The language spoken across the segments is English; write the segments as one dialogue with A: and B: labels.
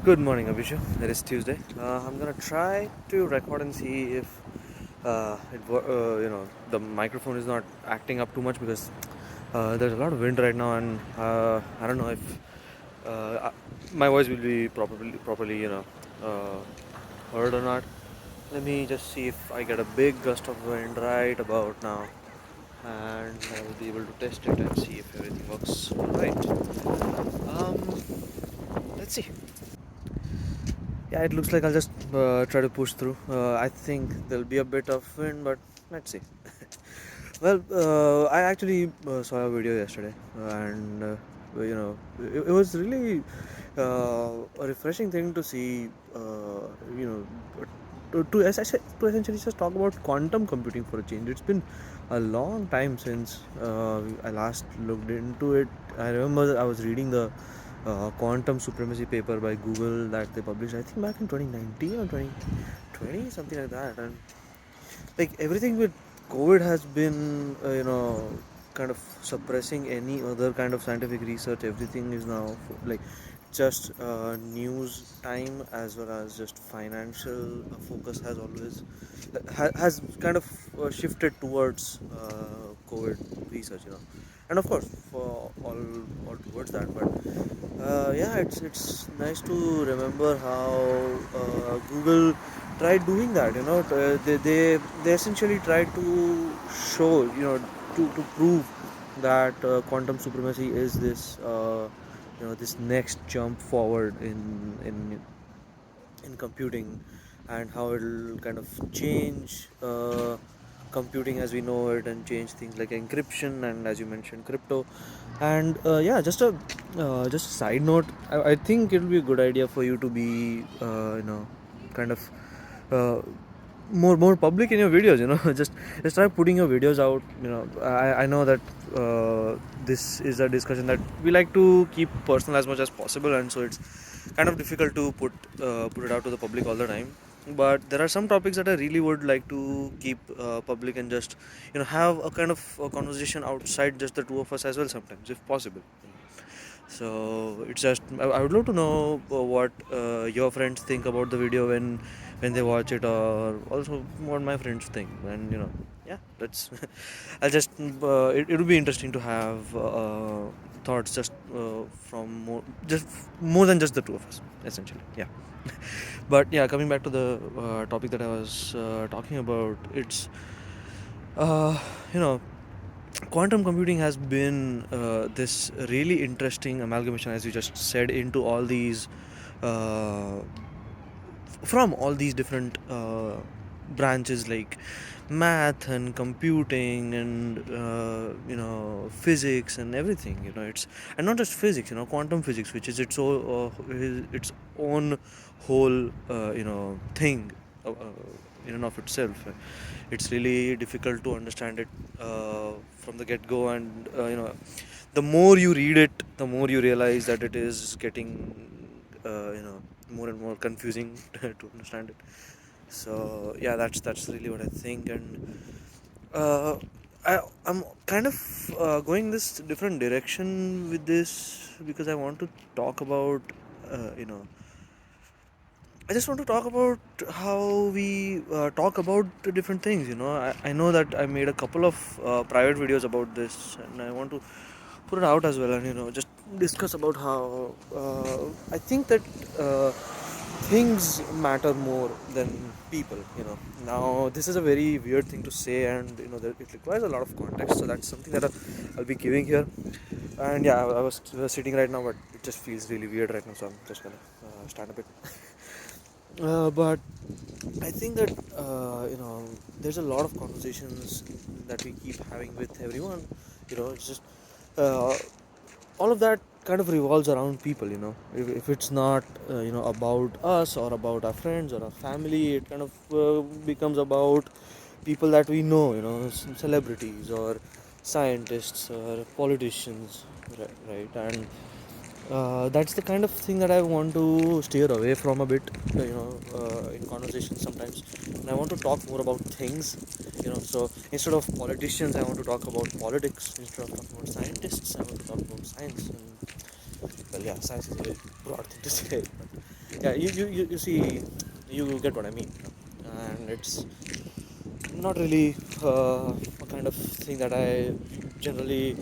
A: Good morning, Abhishu. It is Tuesday. I'm gonna try to record and see if the microphone is not acting up too much because there's a lot of wind right now, and I don't know if uh, my voice will be properly heard or not. Let me just see if I get a big gust of wind right about now, and I will be able to test it and see if everything works right. Let's see. Yeah, it looks like I'll just try to push through. I think there'll be a bit of wind, but let's see. Well, I actually saw a video yesterday, and it was really a refreshing thing to see. You know, to essentially just talk about quantum computing for a change. It's been a long time since I last looked into it. I remember I was reading the quantum supremacy paper by Google that they published, I think back in 2019 or 2020, something like that. And like everything with COVID has been, kind of suppressing any other kind of scientific research. Everything is now like just news time as well as just financial focus has always has kind of shifted towards COVID research, and of course for all towards that. But yeah, it's nice to remember how Google tried doing that. They essentially tried to show, to prove that quantum supremacy is this next jump forward in computing, and how it'll kind of change computing as we know it, and change things like encryption and, as you mentioned, crypto. And yeah, just a side note, I think it'll be a good idea for you to be kind of uh, more public in your videos, just try putting your videos out. I know that this is a discussion that we like to keep personal as much as possible, and so it's kind of difficult to put it out to the public all the time. But there are some topics that I really would like to keep public, and just have a kind of a conversation outside just the two of us as well sometimes, if possible. So it's just I would love to know what your friends think about the video when they watch it, or also what my friends think. And yeah, that's I'll just it will be interesting to have thoughts just from more than just the two of us, essentially. Yeah. But yeah, coming back to the topic that I was talking about, it's uh, you know quantum computing has been this really interesting amalgamation, as you just said, into all these uh, from all these different branches, like math and computing and physics and everything. It's, and not just physics, quantum physics, which is its own whole thing in and of itself. It's really difficult to understand it from the get go, and the more you read it, the more you realize that it is getting more and more confusing to understand it. So yeah, that's really what I think. And uh, I'm kind of going this different direction with this because I want to talk about you know I just want to talk about how we talk about the different things. I know that I made a couple of private videos about this, and I want to put it out as well, and just discuss about how I think that things matter more than people. Now this is a very weird thing to say, and it requires a lot of context. So that's something that I'll be giving here. And yeah, I was sitting right now, but it just feels really weird right now, so I'm just gonna stand a bit. But I think that there's a lot of conversations that we keep having with everyone. It's just uh, all of that kind of revolves around people. If it's not about us or about our friends or our family, it kind of becomes about people that we know. Celebrities or scientists or politicians, right? And that's the kind of thing that I want to steer away from a bit, in conversations sometimes. And I want to talk more about things, So instead of politicians, I want to talk about politics. Instead of talking about scientists, I want to talk about science. And well, yeah, science is a very broad thing to say. Yeah, you see, you get what I mean, and it's not really a kind of thing that I generally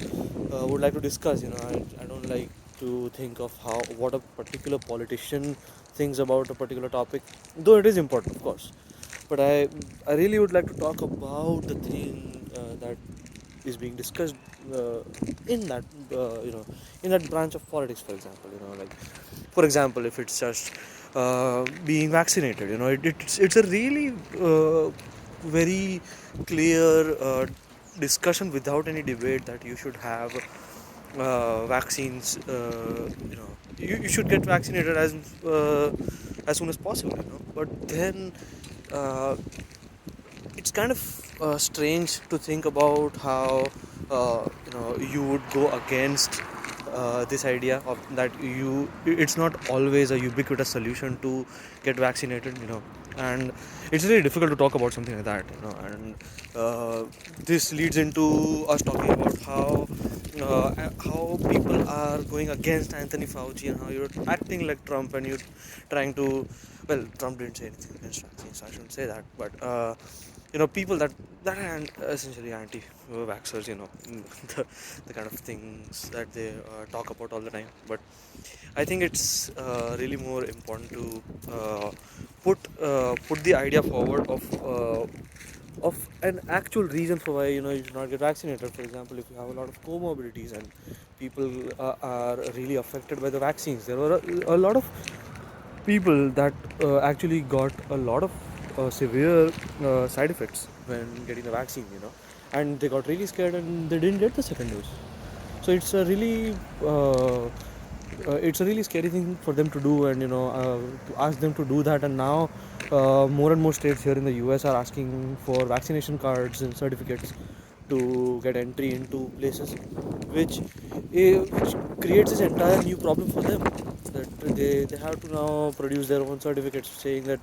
A: would like to discuss. I don't like to think of how what a particular politician thinks about a particular topic, though it is important, of course. But I really would like to talk about the thing that is being discussed uh, in that in that branch of politics, for example. Like, for example, if it's just being vaccinated, it's a really very clear discussion without any debate that you should have vaccines. You should get vaccinated as soon as possible. But then uh, it's kind of strange to think about how you would go against this idea of that it's not always a ubiquitous solution to get vaccinated. And it's really difficult to talk about something like that. And this leads into us talking about how people are going against Anthony Fauci, and how you're acting like Trump, and you're trying to, well, Trump didn't say anything against vaccines, so I shouldn't say that, but people that are essentially anti-vaxxers, the kind of things that they talk about all the time. But I think it's really more important to put the idea forward of an actual reason for why you should not get vaccinated. For example, if you have a lot of comorbidities and people are really affected by the vaccines, there were a lot of people that actually got a lot of severe side effects when getting the vaccine, and they got really scared and they didn't get the second dose. So it's a really scary thing for them to do, and to ask them to do that. And now more and more states here in the US are asking for vaccination cards and certificates to get entry into places, which creates this entire new problem for them, that they have to now produce their own certificates saying that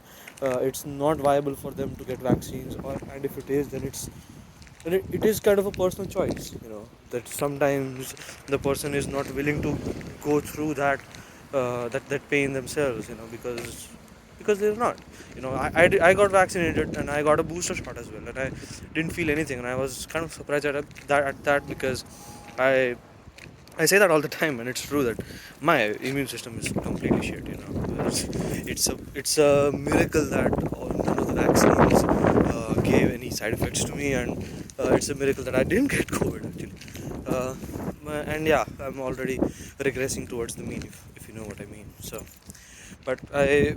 A: it's not viable for them to get vaccines, and if it is, then it is kind of a personal choice, that sometimes the person is not willing to go through that pain themselves, because they're not. I got vaccinated and I got a booster shot as well, and I didn't feel anything, and I was kind of surprised at that, because I I say that all the time, and it's true that my immune system is completely shit. It's a miracle that none of the vaccines gave any side effects to me, and it's a miracle that I didn't get COVID actually. Uh, and yeah, I'm already regressing towards the mean, if you know what I mean. So, but I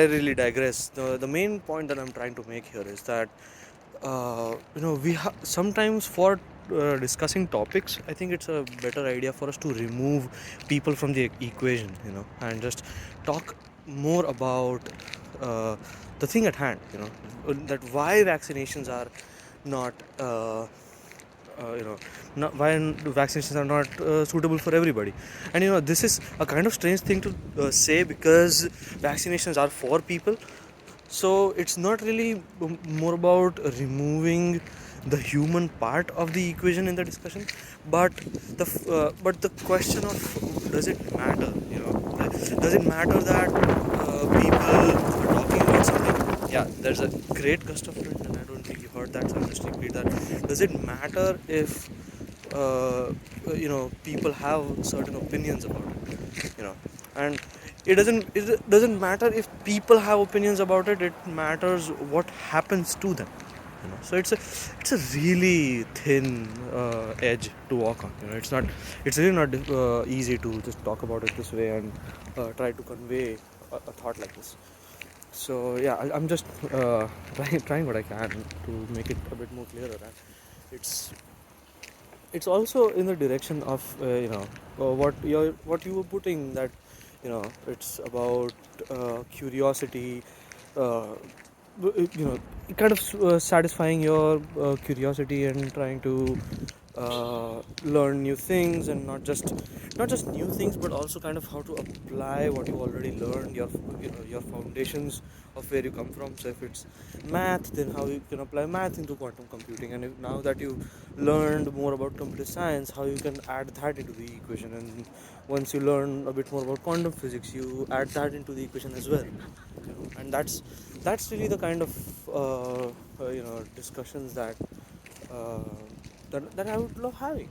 A: really digress. The main point that I'm trying to make here is that sometimes for discussing topics, I think it's a better idea for us to remove people from the equation, and just talk more about uh, the thing at hand, that why vaccinations are not you know why vaccinations are not suitable for everybody. And this is a kind of strange thing to say, because vaccinations are for people, so it's not really more about removing the human part of the equation in the discussion, but the question of, does it matter? Does it matter that people are talking about something? Yeah, there's a great gust of wind, and I don't think you heard that, so I'll just repeat that. Does it matter if people have certain opinions about it? And it doesn't matter if people have opinions about it. It matters what happens to them. So it's a really thin edge to walk on. It's really not easy to just talk about it this way and try to convey a thought like this. So yeah, I'm just trying what I can to make it a bit more clearer. And it's it's also in the direction of what you were putting, that it's about curiosity, uh, kind of satisfying your curiosity and trying to learn new things, and not just new things, but also kind of how to apply what you already learned, your foundations of where you come from. So if it's math, then how you can apply math into quantum computing, and now that you learned more about computer science, how you can add that into the equation, and once you learn a bit more about quantum physics, you add that into the equation as well. And that's really the kind of discussions uh, that I would love having.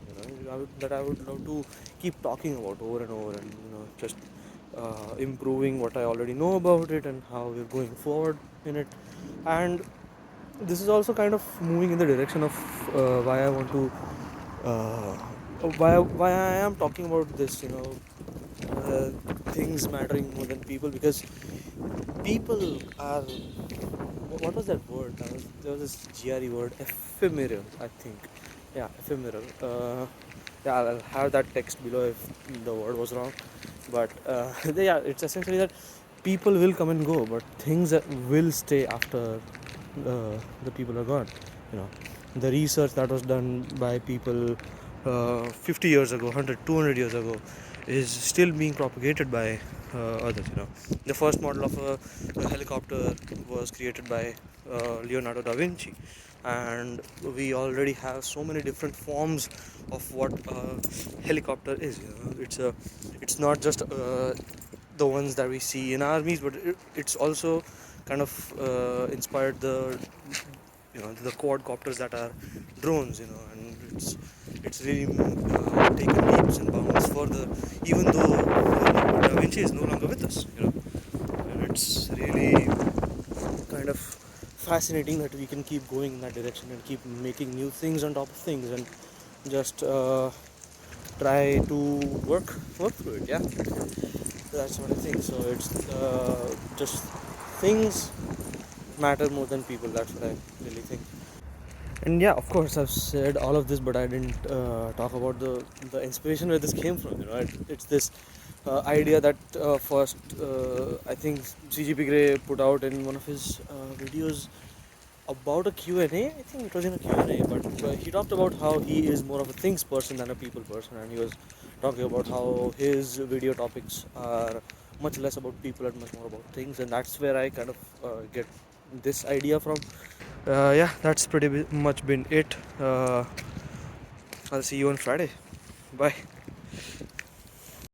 A: That I would love to keep talking about over and over, and just improving what I already know about it and how we're going forward in it. And this is also kind of moving in the direction of why I want to uh, why I am talking about this. Uh, Things mattering more than people, because people are, what was that word? There was this GRE word, ephemeral, I think. Yeah, ephemeral. Yeah, I'll have that text below if the word was wrong. But yeah, it's essentially that people will come and go, but things that will stay after the people are gone. You know, the research that was done by people 50 years ago, 100, 200 years ago, is still being propagated by others. The first model of a helicopter was created by Leonardo da Vinci, and we already have so many different forms of what a helicopter is. It's not just the ones that we see in armies, but it's also kind of inspired the quadcopters that are drones. And it's really taken leaps and bounds further, even though Da Vinci is no longer with us. And it's really kind of fascinating that we can keep going in that direction and keep making new things on top of things, and just try to work through it. Yeah, that's what I think. So it's just things matter more than people. That's what I really think. And yeah, of course, I've said all of this, but I didn't talk about the inspiration where this came from. It's this idea that first I think CGP Grey put out in one of his videos about a Q&A. I think it was in a Q&A, but he talked about how he is more of a things person than a people person, and he was talking about how his video topics are much less about people and much more about things, and that's where I kind of get this idea from. Yeah, that's pretty much been it. I'll see you on Friday. Bye.